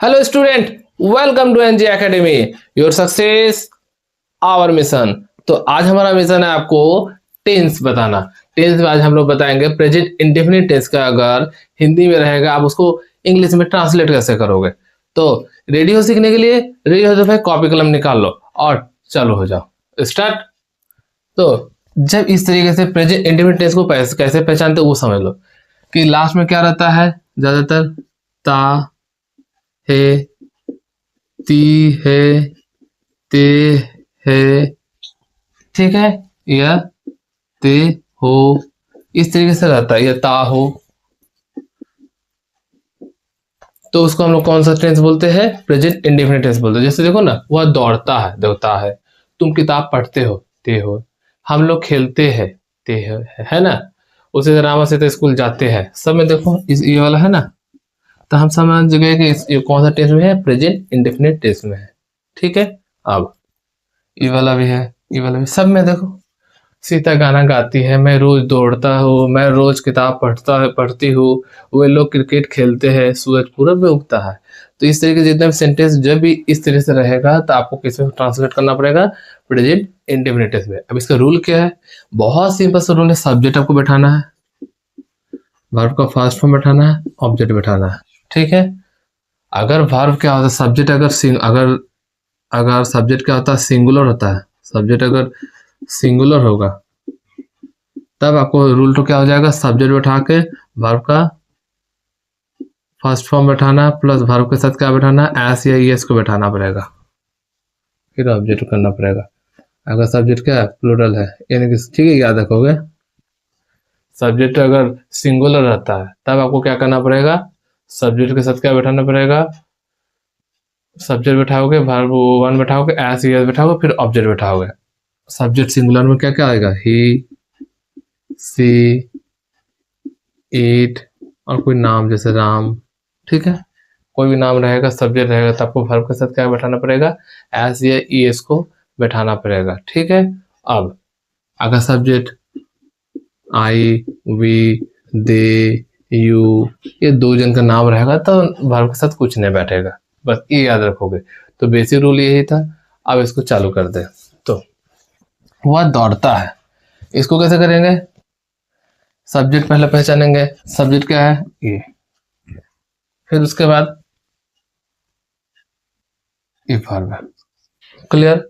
Hello student, welcome to NJ academy. Your success our mission. तो आज हमारा mission है आपको टेंस बताना। टेंस में आज हम लोग बताएंगे प्रेजेंट इंडेफिनिट टेंस का अगर हिंदी में रहेगा आप उसको इंग्लिश में ट्रांसलेट कैसे करोगे। तो रेडी हो सीखने के लिए? रेडी हो तो फिर कॉपी कलम निकाल लो और चालू हो जाओ। स्टार्ट। तो जब इस तरीके से प्रेजेंट इंडेफिनिट टेंस को कैसे पहचानते हो वो समझ लो कि लास्ट में क्या रहता है। ज्यादातर ता है, ती है, ते है, ठीक है, या ते हो, इस तरीके से रहता है, या ता हो। तो उसको हम लोग कौन सा टेंस बोलते हैं? प्रेजेंट इंडेफिनिट टेंस बोलते हैं। जैसे देखो ना, वह दौड़ता है, दौड़ता है। तुम किताब पढ़ते हो, ते हो। हम लोग खेलते हैं, ते है ना। उसी तरह रामा से स्कूल जाते हैं, सब में देखो इस ये वाला है ना। तो हम समझ गए कि ये कौन सा टेंस में है? प्रेजेंट इंडेफिनिट टेंस में है। ठीक है। अब ये वाला भी है, ये वाला भी, सब में देखो। सीता गाना गाती है, मैं रोज दौड़ता हूँ, मैं रोज किताब पढ़ती हूँ, वे लोग क्रिकेट खेलते हैं, सूरज पूरब में उगता है। तो इस तरीके से जितना भी सेंटेंस जब भी इस तरह से रहेगा तो आपको किसमें ट्रांसलेट करना पड़ेगा? प्रेजेंट इंडेफिनिट टेंस में। अब इसका रूल क्या है? बहुत सिंपल सा रूल है। सब्जेक्ट आपको बैठाना है, वर्ब का फर्स्ट फॉर्म बैठाना है, ऑब्जेक्ट बैठाना है। ठीक है। अगर वर्ब क्या होता है, सब्जेक्ट अगर अगर सब्जेक्ट क्या होता है? सिंगुलर होता है। सब्जेक्ट अगर सिंगुलर होगा तब आपको रूल तो क्या हो जाएगा? सब्जेक्ट बैठा के वर्ब का फर्स्ट फॉर्म बैठाना प्लस वर्ब के साथ क्या बैठाना? एस या ईएस को बैठाना पड़ेगा, फिर ऑब्जेक्ट करना पड़ेगा। अगर सब्जेक्ट क्या है? प्लूरल है, यानी कि ठीक है, याद रखोगे। सब्जेक्ट अगर सिंगुलर रहता है तब आपको क्या करना पड़ेगा? सब्जेक्ट के साथ क्या बैठाना पड़ेगा? सब्जेक्ट बैठाओगे, वर्ब वन बैठाओगे, एस ईएस बैठाओगे, फिर ऑब्जेक्ट बैठाओगे। सब्जेक्ट सिंगुलर में क्या क्या आएगा? ही, सी, ईट, और कोई नाम जैसे राम। ठीक है। कोई भी नाम रहेगा, सब्जेक्ट रहेगा, तो आपको वर्ब के साथ क्या बैठाना पड़ेगा? एस या ईएस को बैठाना पड़ेगा। ठीक है। अब अगर subject I, we, they, you, ये दो जन का नाम रहेगा तो वर्ब के साथ कुछ नहीं बैठेगा। बस ये याद रखोगे। तो बेसिक रूल यही था। अब इसको चालू कर दे। तो वह दौड़ता है, इसको कैसे करेंगे? सब्जेक्ट पहले पहचानेंगे। सब्जेक्ट क्या है? ये। फिर उसके बाद ये वर्ब है। क्लियर।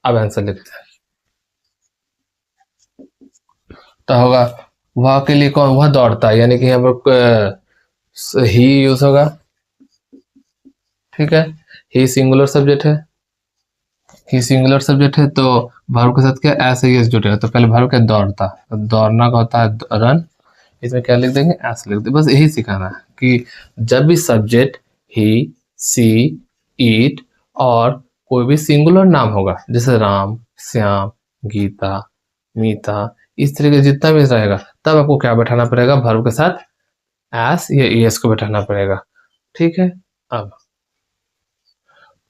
अब आंसर लिखते हैं। तो होगा वह के लिए कौन? वह दौड़ता है, यानी कि यहाँ पर ही यूज होगा। ठीक है। ही सिंगुलर सब्जेक्ट है। ही सिंगुलर सब्जेक्ट है तो वर्ब के साथ क्या? एस एस जुड़ेगा। तो पहले वर्ब क्या? दौड़ता। तो दौड़ना का होता है रन। इसमें क्या लिख देंगे? एस लिख देंगे। बस यही सिखाना है कि जब भी सब्जेक्ट ही, सी, ईट और कोई भी सिंगुलर नाम होगा, जैसे राम, श्याम, गीता, मीता, इस तरीके जितना भी रहेगा, तब आपको क्या बैठाना पड़ेगा? वर्ब के साथ एस या ईएस को बैठाना पड़ेगा। ठीक है। अब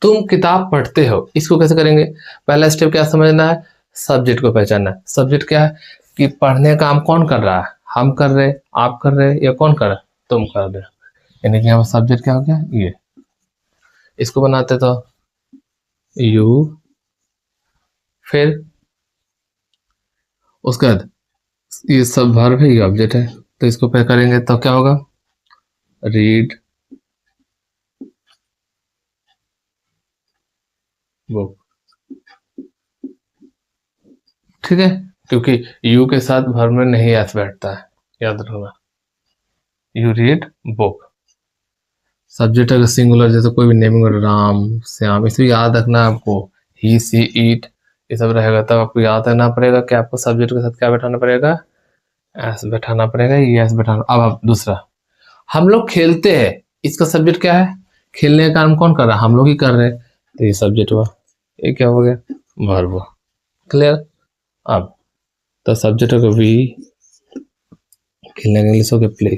तुम किताब पढ़ते हो, इसको कैसे करेंगे? पहला स्टेप क्या समझना है? सब्जेक्ट को पहचानना है। सब्जेक्ट क्या है? कि पढ़ने का काम कौन कर रहा है? हम कर रहे, आप कर रहे, या कौन कर रहा है? तुम कर रहे हो। यानी कि यहाँ सब्जेक्ट क्या हो गया? ये। इसको बनाते तो यू, फिर उसके बाद ये सब वर्ब है, ये ऑब्जेक्ट है। तो इसको पे करेंगे तो क्या होगा? Read book. ठीक है। क्योंकि यू के साथ वर्ब में नहीं एस बैठता है, याद रखना। You read book. सब्जेक्ट अगर सिंगुलर, जैसे कोई भी नेमिंग, राम, श्याम, इसे याद रखना है आपको। ही, सी, ईट, ये सब रहेगा तब आपको याद रखना पड़ेगा कि आपको सब्जेक्ट के साथ क्या बैठाना पड़ेगा? एस बैठाना पड़ेगा, ये एस बैठाना। अब आप दूसरा, हम लोग खेलते हैं, इसका सब्जेक्ट क्या है? खेलने का काम कौन कर रहा है? हम लोग ही कर रहे हैं, तो ये सब्जेक्ट हुआ। ये क्या हो गया? वर्ब हुआ। क्लियर। अब तो सब्जेक्ट होगा वी, खेलने का इंग्लिश हो गया प्ले,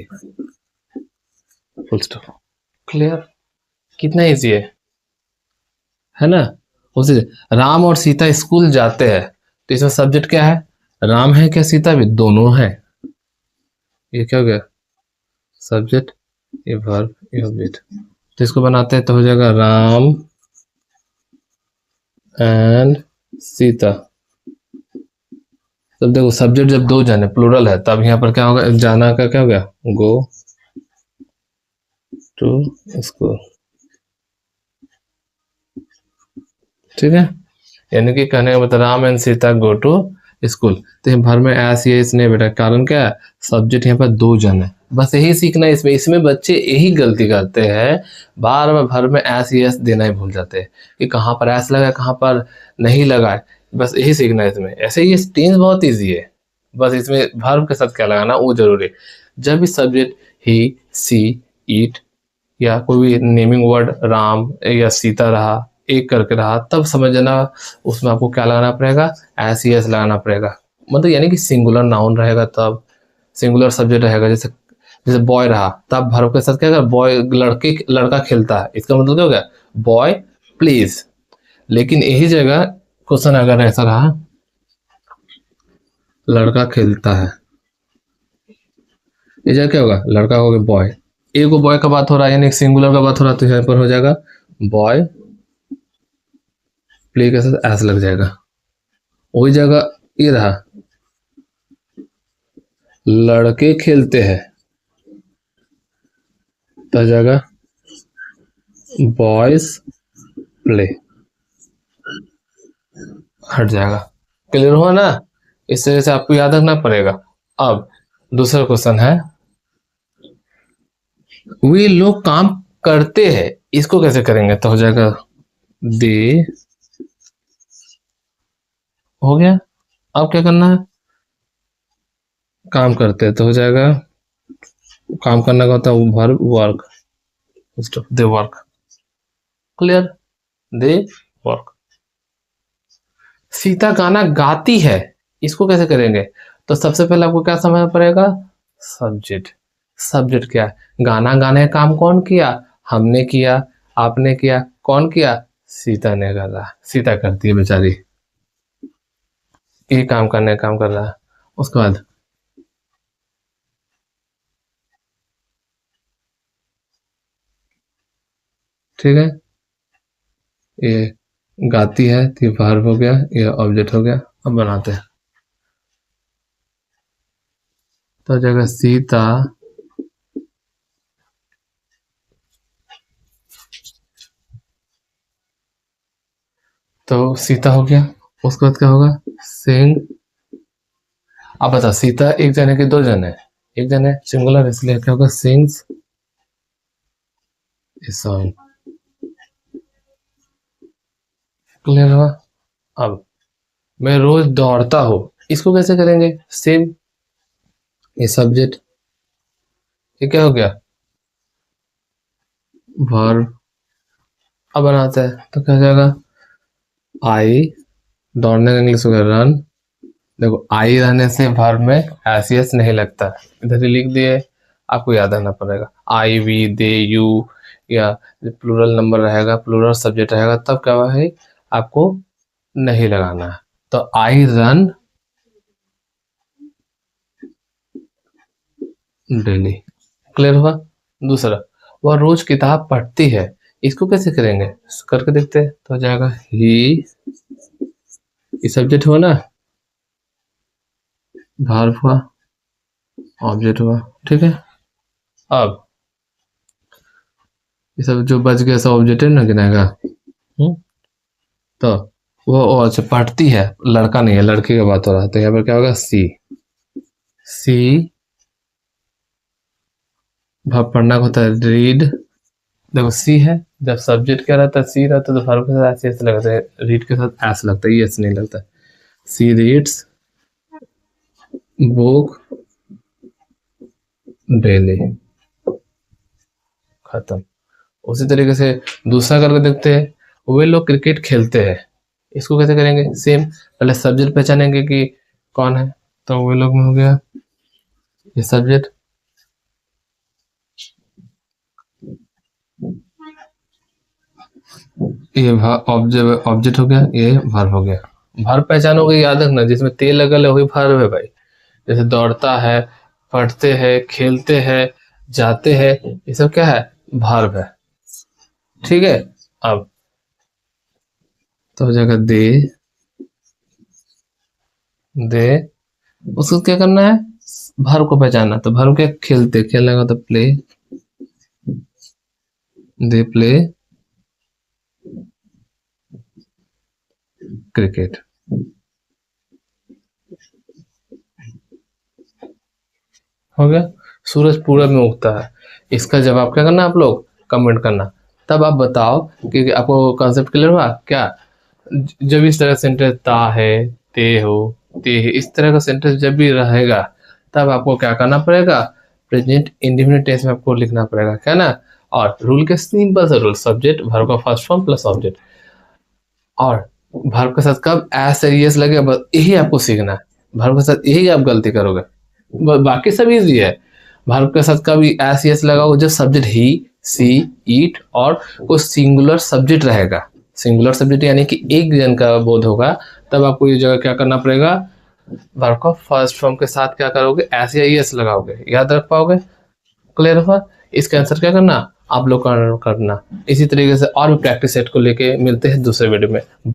फुल स्टॉप। क्लियर। कितना इजी है ना। उसी राम और सीता स्कूल जाते हैं, तो इसमें सब्जेक्ट क्या है? राम है क्या सीता भी? दोनों है। ये क्या हो गया? सब्जेक्ट, ये वर्ब, ये ऑब्जेक्ट। तो इसको बनाते हैं तो हो जाएगा राम एंड सीता। तब देखो सब्जेक्ट जब दो जने प्लूरल है तब यहाँ पर क्या होगा, जाना का क्या हो गया, गो टू स्कूल। ठीक है, यानी कि कहने का मतलब Ram and Sita go to school. तो यहाँ भर में एस ये इसने बेटा, कारण क्या है, सब्जेक्ट यहाँ पर दो जन है। बस यही सीखना है इसमें। इसमें बच्चे यही गलती करते हैं, बार बार भर में एस यस देना ही भूल जाते हैं कि कहाँ पर एस लगा कहाँ पर नहीं लगा है। बस यही सीखना है इसमें। ऐसे ये टेंस बहुत ईजी है, बस इसमें वर्ब के साथ क्या लगाना वो जरूरी है। जब भी सब्जेक्ट ही सी ईट या कोई भी नेमिंग वर्ड राम या सीता रहा, एक करके रहा, तब समझना उसमें आपको क्या लगाना पड़ेगा, एस ई एस लगाना पड़ेगा। मतलब यानी कि सिंगुलर नाउन रहेगा तब, सिंगुलर सब्जेक्ट रहेगा। जैसे जैसे बॉय रहा तब वर्ब के साथ क्या होगा, बॉय लड़का खेलता है, इसका मतलब क्या हो गया, बॉय प्लीज। लेकिन यही जगह क्वेश्चन अगर ऐसा रहा, लड़का खेलता है, ये जगह क्या होगा, लड़का हो गया बॉय, एक बॉय का बात हो रहा है यानी सिंगुलर का बात हो रहा है, तो यहाँ पर हो जाएगा बॉय प्ले के साथ एस लग जाएगा। वही जगह ये रहा, लड़के खेलते हैं, तो जगह बॉयज प्ले, हट जाएगा। क्लियर हुआ ना, इस तरह से आपको याद रखना पड़ेगा। अब दूसरा क्वेश्चन है, वे लोग काम करते हैं, इसको कैसे करेंगे, तो हो जाएगा दे, हो गया। अब क्या करना है, काम करते हैं तो हो जाएगा, काम करने का होता है verb work, they work. Clear, they work. Sita गाना गाती है, इसको कैसे करेंगे, तो सबसे पहले आपको क्या समझना पड़ेगा, सब्जेक्ट। सब्जेक्ट क्या है, गाना गाने का काम कौन किया, हमने किया, आपने किया, कौन किया, सीता ने करा, सीता करती है बेचारी, ये काम करने का काम कर रहा है। उसके बाद ठीक है, ये गाती है तो ये वर्ब हो गया, ये ऑब्जेक्ट हो गया। अब बनाते हैं तो जगह सीता तो सीता हो गया। उसके बाद क्या होगा, सिंग। अब बता, सीता एक जने के दो जने, एक जने सिंगुलर, इसलिए क्या होगा, सिंग्स ए सॉन्ग। क्लियर हुआ। अब मैं रोज दौड़ता हूँ, इसको कैसे करेंगे, सेम, ये सब्जेक्ट, ये क्या हो गया, वर्ब। अब बनाते हैं तो क्या हो जाएगा, आई, दौड़ने का इंग्लिश हो गया रन। देखो आई रहने से वर्ब में एस एस नहीं लगता, इधर ही लिख दिए। आपको याद रखना पड़ेगा, आई वी दे यू, या प्लूरल नंबर रहेगा, प्लूरल सब्जेक्ट रहेगा, तब क्या हुआ है, आपको नहीं लगाना है। तो आई रन डेली। क्लियर हुआ। दूसरा, वह रोज किताब पढ़ती है, इसको कैसे करेंगे, करके देखते हैं तो हो जाएगा ही, ये सब्जेक्ट हुआ ना, वर्ब हुआ, ऑब्जेक्ट हुआ। ठीक है, अब ये सब जो बच गया सब ऑब्जेक्ट है ना गिनाएगा। तो वो अच्छा पढ़ती है, लड़का नहीं है, लड़के का बात हो रहा है, तो यहाँ पर क्या होगा, सी। सी भाव पढ़ना का होता है रीड। देखो सी है, जब सब्जेक्ट क्या रहता है, सी रहता है, तो वर्ब के साथ ऐसे लगता है, रीड के साथ एस लगता है, ये एस नहीं लगता है। सी रीड्स बुक डेली, खत्म। उसी तरीके से दूसरा करके देखते हैं, वे लोग क्रिकेट खेलते हैं, इसको कैसे करेंगे, सेम, पहले सब्जेक्ट पहचानेंगे कि कौन है, तो वे लोग में हो गया ये सब्जेक्ट, ये ऑब्जेक्ट हो गया, ये वर्ब हो गया। वर्ब पहचानोगे, याद रखना जिसमें ते लगल है वही वर्ब है भाई। जैसे दौड़ता है, पढ़ते हैं, खेलते हैं, जाते हैं, ये सब क्या है, वर्ब है। ठीक है। अब तो हो जाएगा दे, उसको क्या करना है, वर्ब को पहचानना। तो वर्ब क्या, खेलते, खेलने का तो प्ले, दे प्ले क्रिकेट। हो गया। सूरज पूरब में उगता है, इसका जवाब क्या करना आप लोग, कमेंट करना। तब आप बताओ कि आपको कॉन्सेप्ट क्लियर हुआ क्या। जब इस तरह सेंटेंस ता है, ते हो, ते है, इस तरह का सेंटेंस जब भी रहेगा, तब आपको क्या करना पड़ेगा, प्रेजेंट इंडेफिनिट टेंस में आपको लिखना पड़ेगा, क्या ना। और रूल के सिंपल सा रूल, सब्जेक्ट वर्ब का फर्स्ट फॉर्म प्लस ऑब्जेक्ट, और वर्ब के साथ कब एस या यस लगे, बस यही आपको सीखना है। वर्ब के साथ यही आप गलती करोगे, बाकी सब इजी है। वर्ब के साथ कभी एस यस लगाओ जब सब्जेक्ट ही, सी, ईट और कोई सिंगुलर सब्जेक्ट रहेगा। सिंगुलर सब्जेक्ट यानी कि एक जन का बोध होगा, तब आपको ये जगह क्या करना पड़ेगा, वर्ब का फर्स्ट फॉर्म के साथ क्या करोगे, एस या यस लगाओगे। याद रख पाओगे, क्लियर हुआ। इसका आंसर क्या करना, आप लोग करना। इसी तरीके से और भी प्रैक्टिस सेट को लेके मिलते हैं दूसरे वीडियो में।